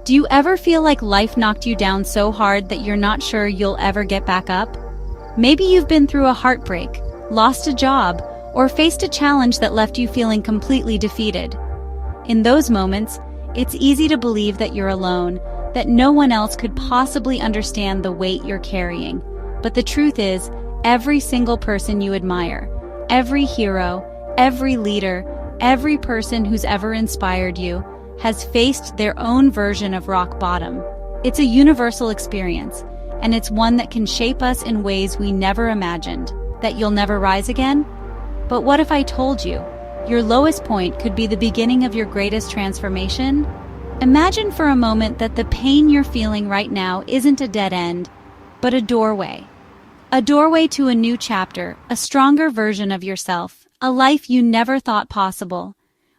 Do you ever feel like life knocked you down so hard that you're not sure you'll ever get back up? Maybe you've been through a heartbreak, lost a job, or faced a challenge that left you feeling completely defeated. In those moments, it's easy to believe that you're alone, that no one else could possibly understand the weight you're carrying. But the truth is, every single person you admire, every hero, every leader, every person who's ever inspired you, has faced their own version of rock bottom. It's a universal experience, and it's one that can shape us in ways we never imagined. That you'll never rise again? But what if I told you, your lowest point could be the beginning of your greatest transformation? Imagine for a moment that the pain you're feeling right now isn't a dead end, but a doorway. A doorway to a new chapter, a stronger version of yourself, a life you never thought possible.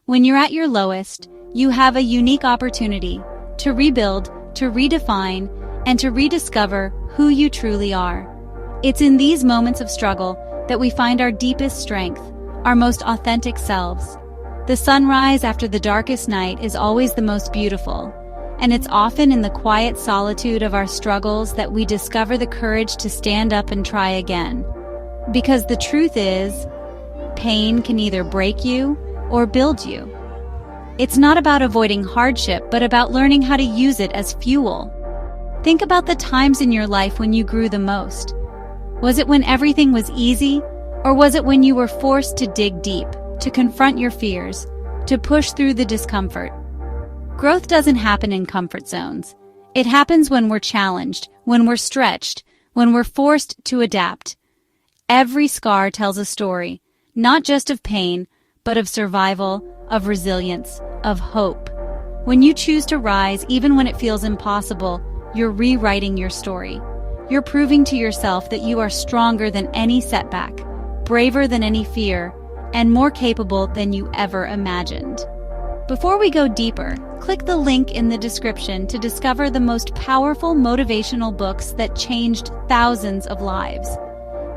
When you're at your lowest, you have a unique opportunity to rebuild, to redefine, and to rediscover who you truly are. It's in these moments of struggle that we find our deepest strength, our most authentic selves. The sunrise after the darkest night is always the most beautiful, and it's often in the quiet solitude of our struggles that we discover the courage to stand up and try again. Because the truth is, pain can either break you or build you. It's not about avoiding hardship, but about learning how to use it as fuel. Think about the times in your life when you grew the most. Was it when everything was easy, or was it when you were forced to dig deep, to confront your fears, to push through the discomfort? Growth doesn't happen in comfort zones. It happens when we're challenged, when we're stretched, when we're forced to adapt. Every scar tells a story, not just of pain, but of survival, of resilience, of hope. When you choose to rise, even when it feels impossible, you're rewriting your story. You're proving to yourself that you are stronger than any setback, braver than any fear, and more capable than you ever imagined. Before we go deeper, click the link in the description to discover the most powerful motivational books that changed thousands of lives.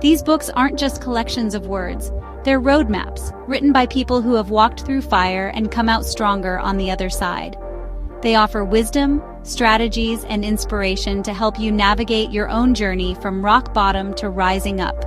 These books aren't just collections of words. They're roadmaps, written by people who have walked through fire and come out stronger on the other side. They offer wisdom, strategies, and inspiration to help you navigate your own journey from rock bottom to rising up.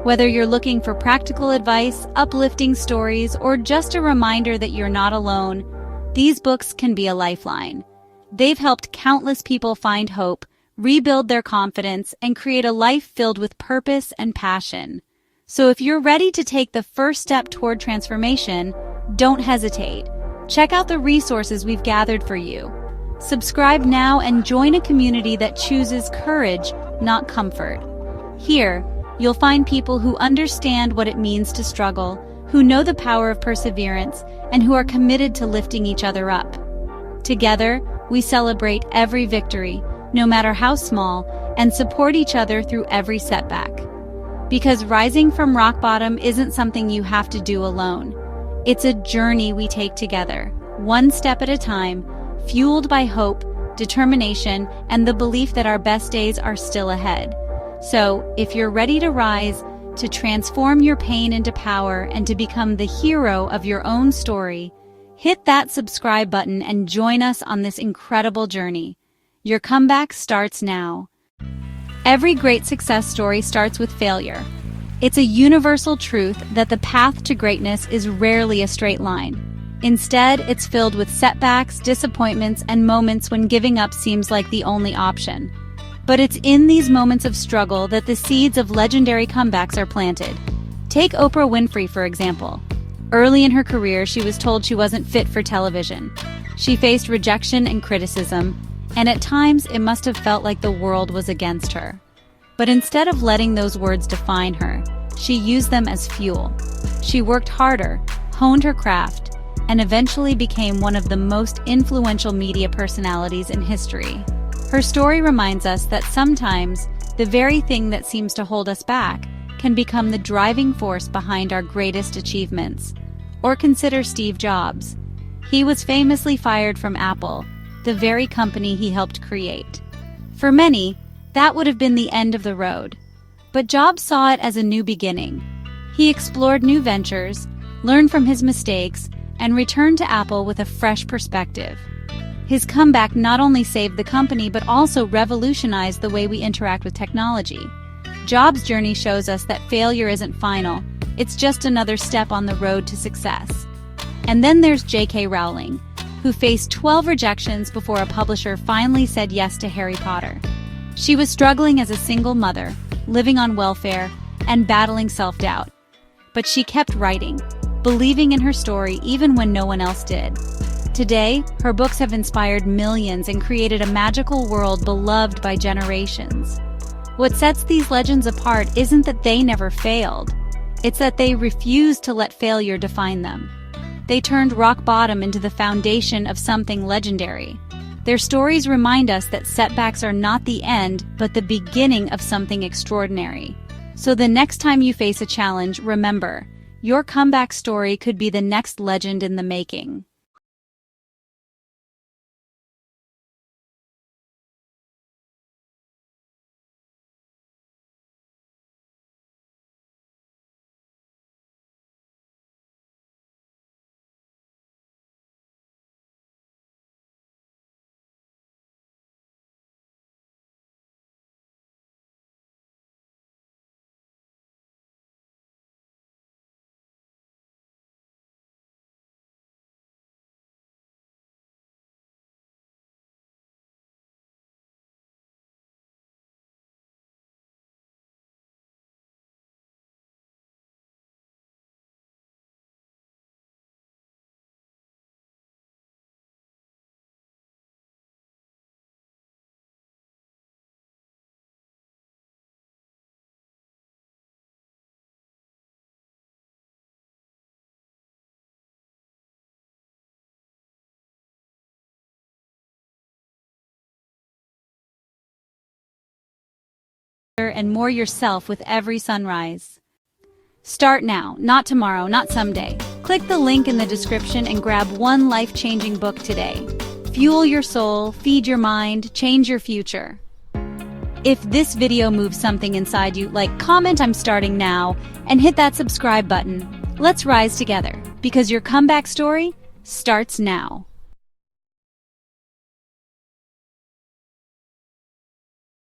Whether you're looking for practical advice, uplifting stories, or just a reminder that you're not alone, these books can be a lifeline. They've helped countless people find hope, rebuild their confidence, and create a life filled with purpose and passion. So if you're ready to take the first step toward transformation, don't hesitate. Check out the resources we've gathered for you. Subscribe now and join a community that chooses courage, not comfort. Here, you'll find people who understand what it means to struggle, who know the power of perseverance, and who are committed to lifting each other up. Together, we celebrate every victory, no matter how small, and support each other through every setback. Because rising from rock bottom isn't something you have to do alone. It's a journey we take together, one step at a time, fueled by hope, determination, and the belief that our best days are still ahead. So, if you're ready to rise, to transform your pain into power, and to become the hero of your own story, hit that subscribe button and join us on this incredible journey. Your comeback starts now. Every great success story starts with failure. It's a universal truth that the path to greatness is rarely a straight line. Instead, it's filled with setbacks, disappointments, and moments when giving up seems like the only option. But it's in these moments of struggle that the seeds of legendary comebacks are planted. Take Oprah Winfrey, for example. Early in her career, she was told she wasn't fit for television. She faced rejection and criticism, and at times it must have felt like the world was against her. But instead of letting those words define her, she used them as fuel. She worked harder, honed her craft, and eventually became one of the most influential media personalities in history. Her story reminds us that sometimes the very thing that seems to hold us back can become the driving force behind our greatest achievements. Or consider Steve Jobs. He was famously fired from Apple, the very company he helped create. For many, that would have been the end of the road. But Jobs saw it as a new beginning. He explored new ventures, learned from his mistakes, and returned to Apple with a fresh perspective. His comeback not only saved the company but also revolutionized the way we interact with technology. Jobs' journey shows us that failure isn't final, it's just another step on the road to success. And then there's J.K. Rowling, who faced 12 rejections before a publisher finally said yes to Harry Potter. She was struggling as a single mother, living on welfare, and battling self-doubt. But she kept writing, believing in her story even when no one else did. Today, her books have inspired millions and created a magical world beloved by generations. What sets these legends apart isn't that they never failed. It's that they refused to let failure define them. They turned rock bottom into the foundation of something legendary. Their stories remind us that setbacks are not the end, but the beginning of something extraordinary. So the next time you face a challenge, remember, your comeback story could be the next legend in the making. And more yourself with every sunrise. Start now, not tomorrow, not someday. Click the link in the description and grab one life-changing book today. Fuel your soul, feed your mind, change your future. If this video moves something inside you, comment "I'm starting now" and hit that subscribe button. Let's rise together, because your comeback story starts now.